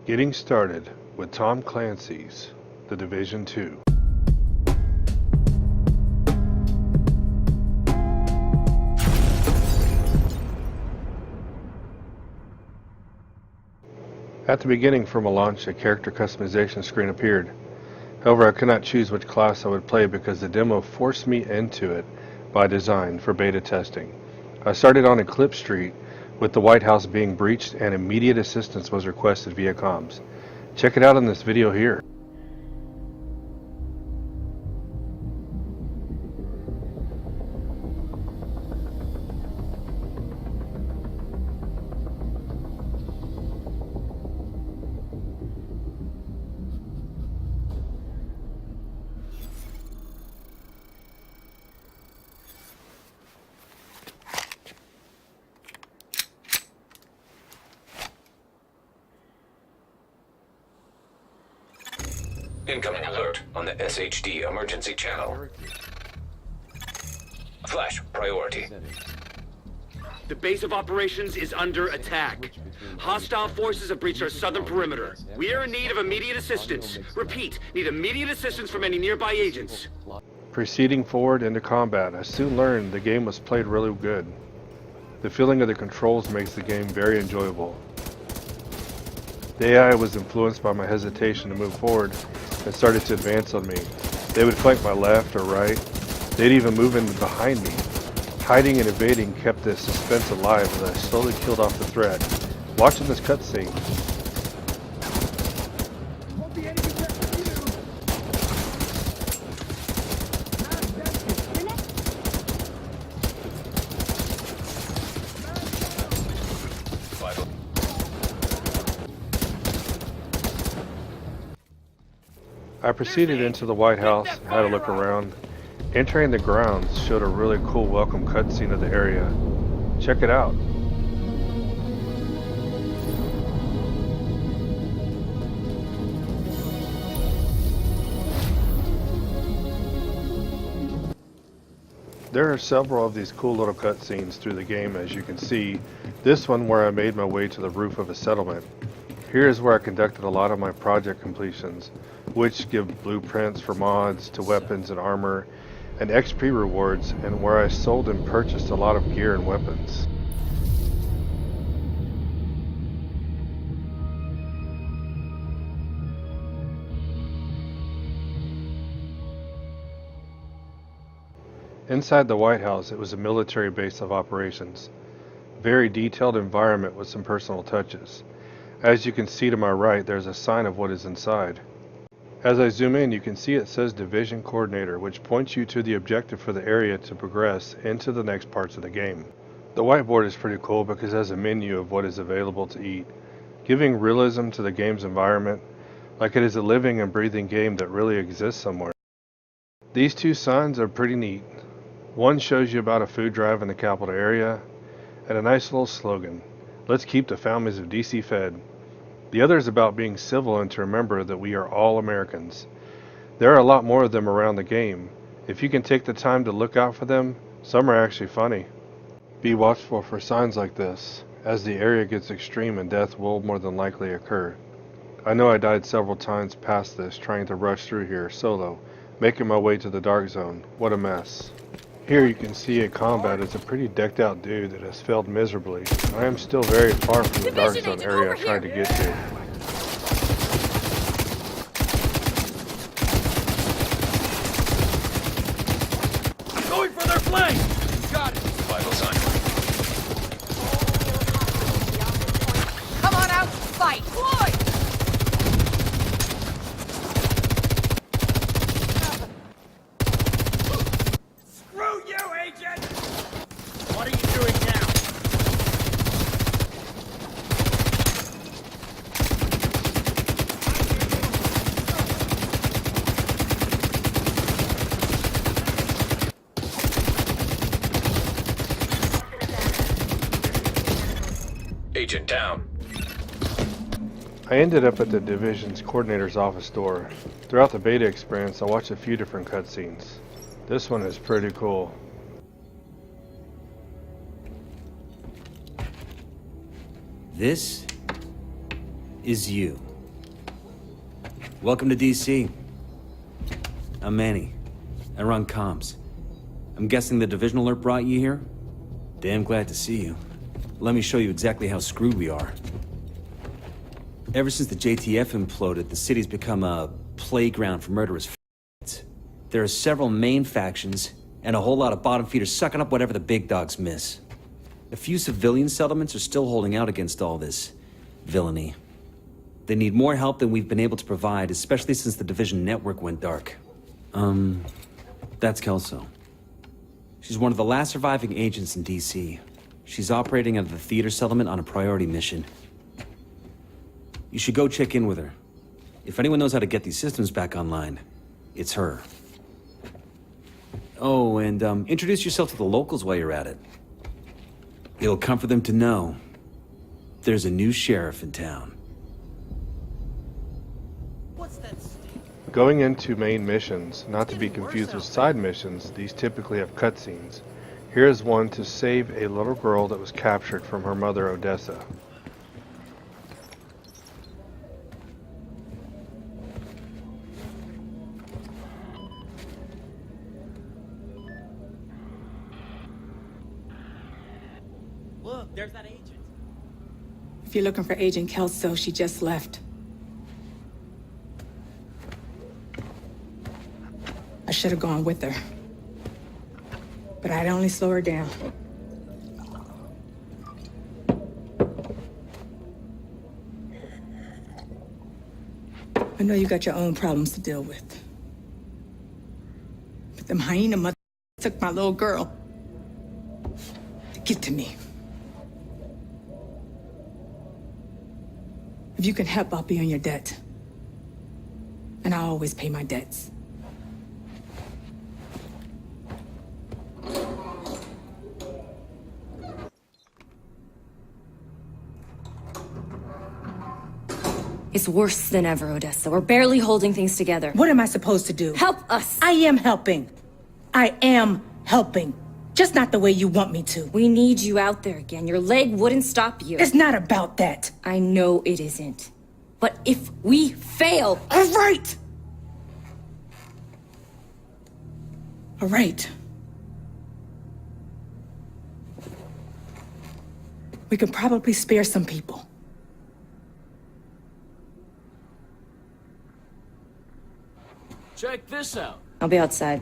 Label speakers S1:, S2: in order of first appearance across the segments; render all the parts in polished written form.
S1: Getting started with Tom Clancy's The Division 2. At the beginning from a launch, a character customization screen appeared. However, I could not choose which class I would play because the demo forced me into it by design for beta testing. I started on Eclipse Street with the White House being breached and immediate assistance was requested via comms. Check it out in this video here.
S2: Incoming alert on the SHD emergency channel. Flash priority.
S3: The base of operations is under attack. Hostile forces have breached our southern perimeter. We are in need of immediate assistance. Repeat, need immediate assistance from any nearby agents.
S1: Proceeding forward into combat, I soon learned the game was played really good. The feeling of the controls makes the game very enjoyable. The AI was influenced by my hesitation to move forward and started to advance on me. They would flank my left or right. They'd even move in behind me. Hiding and evading kept the suspense alive as I slowly killed off the threat. Watching this cutscene, I proceeded into the White House and had a look around. Entering the grounds showed a really cool welcome cutscene of the area. Check it out. There are several of these cool little cutscenes through the game, as you can see. This one where I made my way to the roof of a settlement. Here is where I conducted a lot of my project completions, which give blueprints for mods to weapons and armor and XP rewards, and where I sold and purchased a lot of gear and weapons. Inside the White House, it was a military base of operations. Very detailed environment with some personal touches. As you can see to my right, there's a sign of what is inside. As I zoom in, you can see it says Division Coordinator, which points you to the objective for the area to progress into the next parts of the game. The whiteboard is pretty cool because it has a menu of what is available to eat, giving realism to the game's environment, like it is a living and breathing game that really exists somewhere. These two signs are pretty neat. One shows you about a food drive in the capital area, and a nice little slogan, "Let's keep the families of DC fed." The other is about being civil and to remember that we are all Americans. There are a lot more of them around the game. If you can take the time to look out for them, some are actually funny. Be watchful for signs like this, as the area gets extreme and death will more than likely occur. I know I died several times past this trying to rush through here solo, making my way to the dark zone. What a mess. Here you can see a combat as a pretty decked out dude that has failed miserably. I am still very far from the dark zone area I tried to get to.
S3: I'm going for their flank! Got it!
S2: Vital sign.
S4: Come on out, fight! Floyd!
S3: Screw you, agent! What are you doing now?
S2: Agent down.
S1: I ended up at the Division's Coordinator's office door. Throughout the beta experience, I watched a few different cutscenes. This one is pretty cool.
S5: This is you. Welcome to DC. I'm Manny. I run comms. I'm guessing the Division alert brought you here? Damn glad to see you. Let me show you exactly how screwed we are. Ever since the JTF imploded, the city's become a playground for murderous f***s. There are several main factions, and a whole lot of bottom feeders sucking up whatever the big dogs miss. A few civilian settlements are still holding out against all this villainy. They need more help than we've been able to provide, especially since the Division network went dark. That's Kelso. She's one of the last surviving agents in DC. She's operating out of the theater settlement on a priority mission. You should go check in with her. If anyone knows how to get these systems back online, it's her. Oh, and introduce yourself to the locals while you're at it. It'll comfort them to know there's a new sheriff in town.
S1: Going into main missions, not to be confused with side missions, these typically have cutscenes. Here is one to save a little girl that was captured from her mother, Odessa.
S6: Look, there's that agent.
S7: If you're looking for Agent Kelso, she just left. I should have gone with her. But I'd only slow her down. I know you got your own problems to deal with. But them hyena mother took my little girl. Get to me. If you can help, I'll be on your debt. And I always pay my debts.
S8: It's worse than ever, Odessa. We're barely holding things together.
S7: What am I supposed to do?
S8: Help us!
S7: I am helping. I am helping. Just not the way you want me to.
S8: We need you out there again. Your leg wouldn't stop you.
S7: It's not about that.
S8: I know it isn't. But if we fail...
S7: All right! All right. We can probably spare some people.
S6: Check this out.
S8: I'll be outside.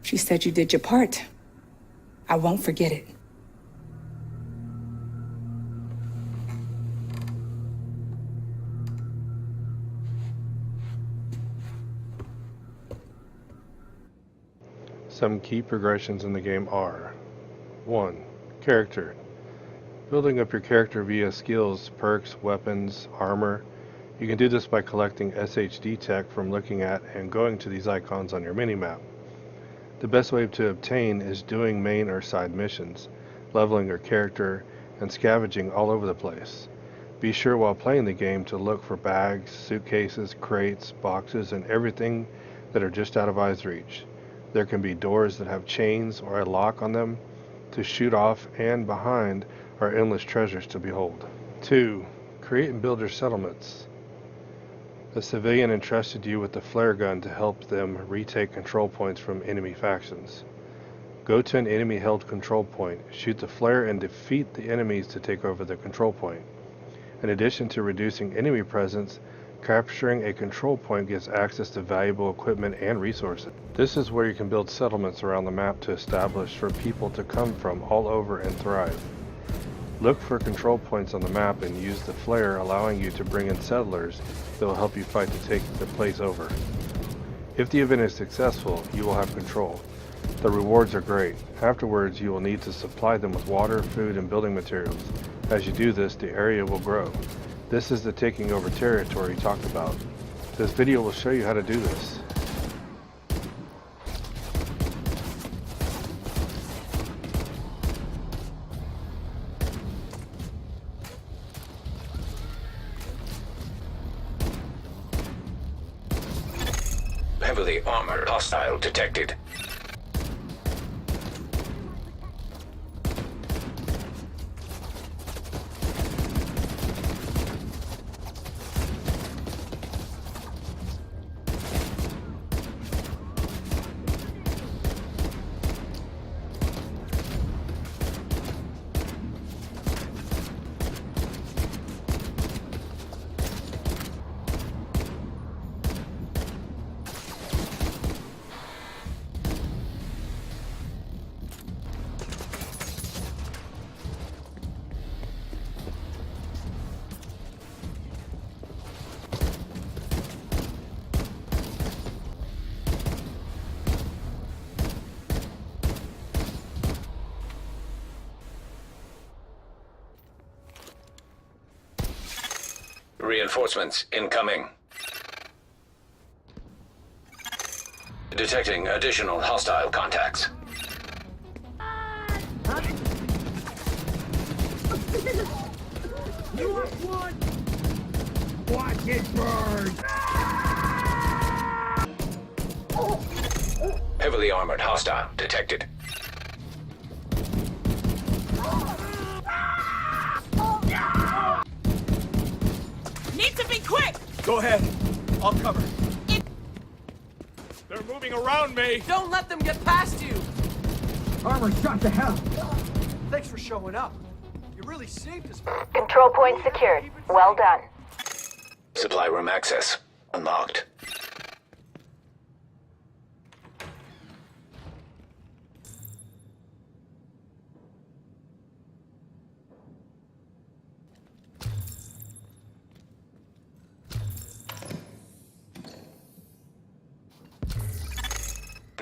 S7: She said you did your part. I won't forget it.
S1: Some key progressions in the game are 1. Character. Building up your character via skills, perks, weapons, armor. You can do this by collecting SHD tech from looking at and going to these icons on your minimap. The best way to obtain is doing main or side missions, leveling your character, and scavenging all over the place. Be sure while playing the game to look for bags, suitcases, crates, boxes, and everything that are just out of eye's reach. There can be doors that have chains or a lock on them to shoot off, and behind are endless treasures to behold. 2. Create and build your settlements. A civilian entrusted you with the flare gun to help them retake control points from enemy factions. Go to an enemy-held control point, shoot the flare, and defeat the enemies to take over the control point. In addition to reducing enemy presence, capturing a control point gives access to valuable equipment and resources. This is where you can build settlements around the map to establish for people to come from all over and thrive. Look for control points on the map and use the flare, allowing you to bring in settlers that will help you fight to take the place over. If the event is successful, you will have control. The rewards are great. Afterwards, you will need to supply them with water, food, and building materials. As you do this, the area will grow. This is the taking over territory talked about. This video will show you how to do this.
S2: Heavily armored hostile detected. Reinforcements incoming. Detecting additional hostile contacts.
S9: Watch it burn!
S2: Heavily armored hostile detected.
S4: Need to be quick!
S6: Go ahead. I'll cover.
S9: They're moving around me!
S6: Don't let them get past you.
S9: Armor shot to hell!
S6: Thanks for showing up. You really saved us.
S10: Control point secured. Well done.
S2: Supply room access unlocked.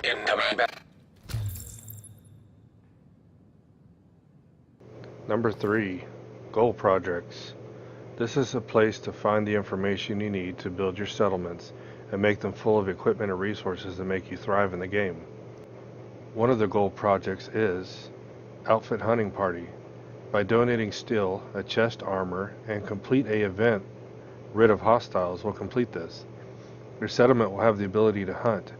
S2: Incoming.
S1: Number 3. Goal projects. This is a place to find the information you need to build your settlements and make them full of equipment and resources that make you thrive in the game. One of the goal projects is Outfit Hunting Party. By donating steel, a chest armor, and complete a event, Rid of Hostiles will complete this. Your settlement will have the ability to hunt.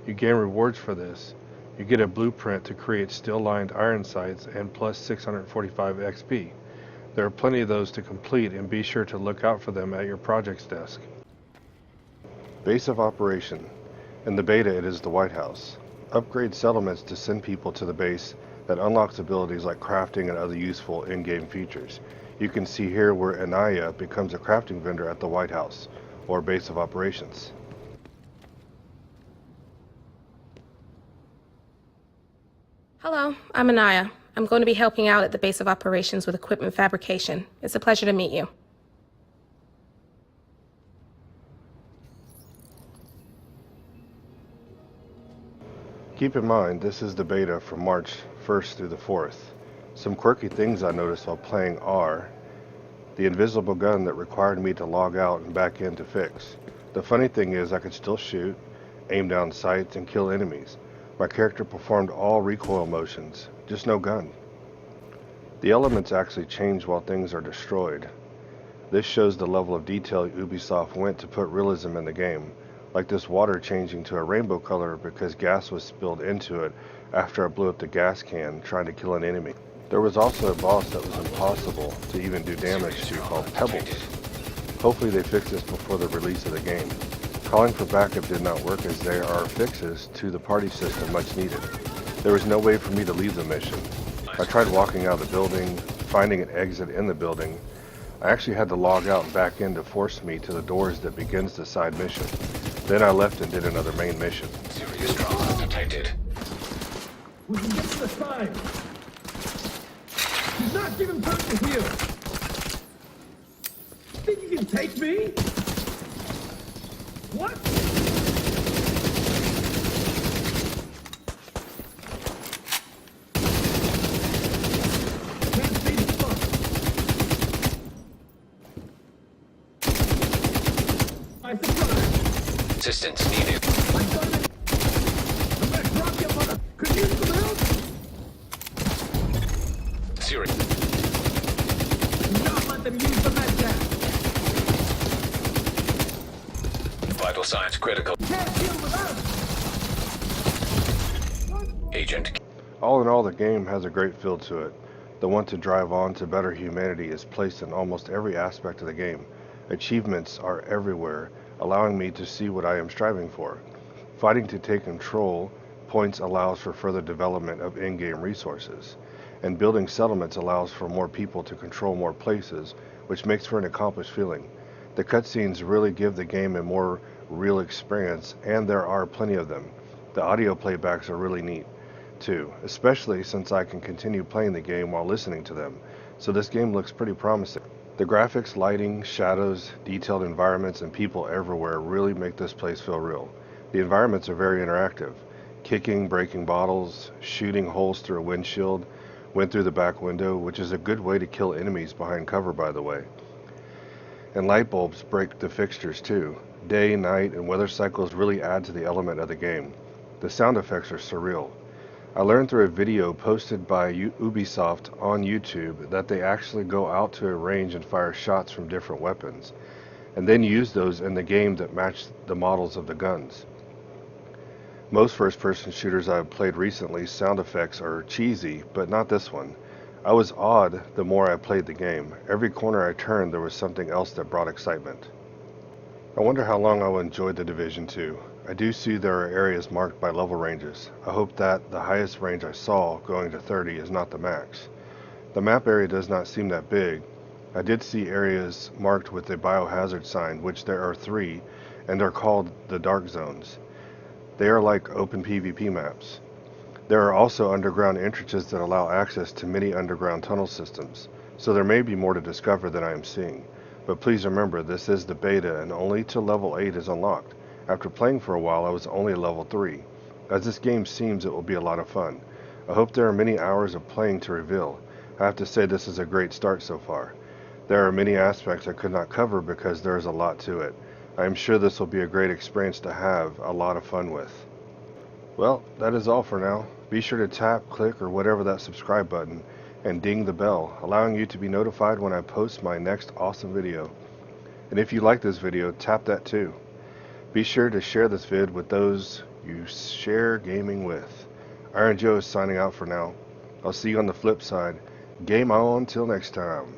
S1: You gain rewards for this. You get a blueprint to create steel-lined iron sights and plus 645 XP. There are plenty of those to complete, and be sure to look out for them at your projects desk. Base of Operation. In the beta, it is the White House. Upgrade settlements to send people to the base that unlocks abilities like crafting and other useful in-game features. You can see here where Anaya becomes a crafting vendor at the White House, or Base of Operations.
S11: Hello, I'm Anaya. I'm going to be helping out at the Base of Operations with equipment fabrication. It's a pleasure to meet you.
S1: Keep in mind, this is the beta from March 1st through the 4th. Some quirky things I noticed while playing are the invisible gun that required me to log out and back in to fix. The funny thing is I could still shoot, aim down sights, and kill enemies. My character performed all recoil motions, just no gun. The elements actually change while things are destroyed. This shows the level of detail Ubisoft went to put realism in the game, like this water changing to a rainbow color because gas was spilled into it after I blew up the gas can trying to kill an enemy. There was also a boss that was impossible to even do damage to called Pebbles. Hopefully they fix this before the release of the game. Calling for backup did not work as there are fixes to the party system much needed. There was no way for me to leave the mission. I tried walking out of the building, finding an exit in the building. I actually had to log out and back in to force me to the doors that begins the side mission. Then I left and did another main mission.
S2: Serious trauma detected.
S9: We can get to the side! He's not giving time to heal! Think you can take me? What? Can't see the fuck! I surprised!
S2: Assistance needed.
S9: I'm gonna drop you, mother! Could you use some help?
S2: Serious.
S9: Do not let them use the medjack!
S2: Vital signs critical.
S9: Can't deal with us!
S2: Agent.
S1: All in all, the game has a great feel to it. The want to drive on to better humanity is placed in almost every aspect of the game. Achievements are everywhere, allowing me to see what I am striving for. Fighting to take control points allows for further development of in-game resources, and building settlements allows for more people to control more places, which makes for an accomplished feeling. The cutscenes really give the game a more real experience, and there are plenty of them. The audio playbacks are really neat, too, especially since I can continue playing the game while listening to them, so this game looks pretty promising. The graphics, lighting, shadows, detailed environments, and people everywhere really make this place feel real. The environments are very interactive. Kicking, breaking bottles, shooting holes through a windshield, went through the back window, which is a good way to kill enemies behind cover, by the way. And light bulbs break the fixtures too. Day, night, and weather cycles really add to the element of the game. The sound effects are surreal. I learned through a video posted by Ubisoft on YouTube that they actually go out to a range and fire shots from different weapons, and then use those in the game that match the models of the guns. Most first-person shooters I've played recently, sound effects are cheesy, but not this one. I was awed the more I played the game. Every corner I turned, there was something else that brought excitement. I wonder how long I will enjoy The Division 2. I do see there are areas marked by level ranges. I hope that the highest range I saw, going to 30, is not the max. The map area does not seem that big. I did see areas marked with a biohazard sign, which there are 3, and are called the Dark Zones. They are like open PvP maps. There are also underground entrances that allow access to many underground tunnel systems, so there may be more to discover than I am seeing. But please remember, this is the beta and only till level 8 is unlocked. After playing for a while, I was only level 3. As this game seems, it will be a lot of fun. I hope there are many hours of playing to reveal. I have to say this is a great start so far. There are many aspects I could not cover because there is a lot to it. I am sure this will be a great experience to have a lot of fun with. Well, that is all for now. Be sure to tap, click, or whatever that subscribe button, and ding the bell, allowing you to be notified when I post my next awesome video. And if you like this video, tap that too. Be sure to share this vid with those you share gaming with. Iron Joe is signing out for now. I'll see you on the flip side. Game on till next time.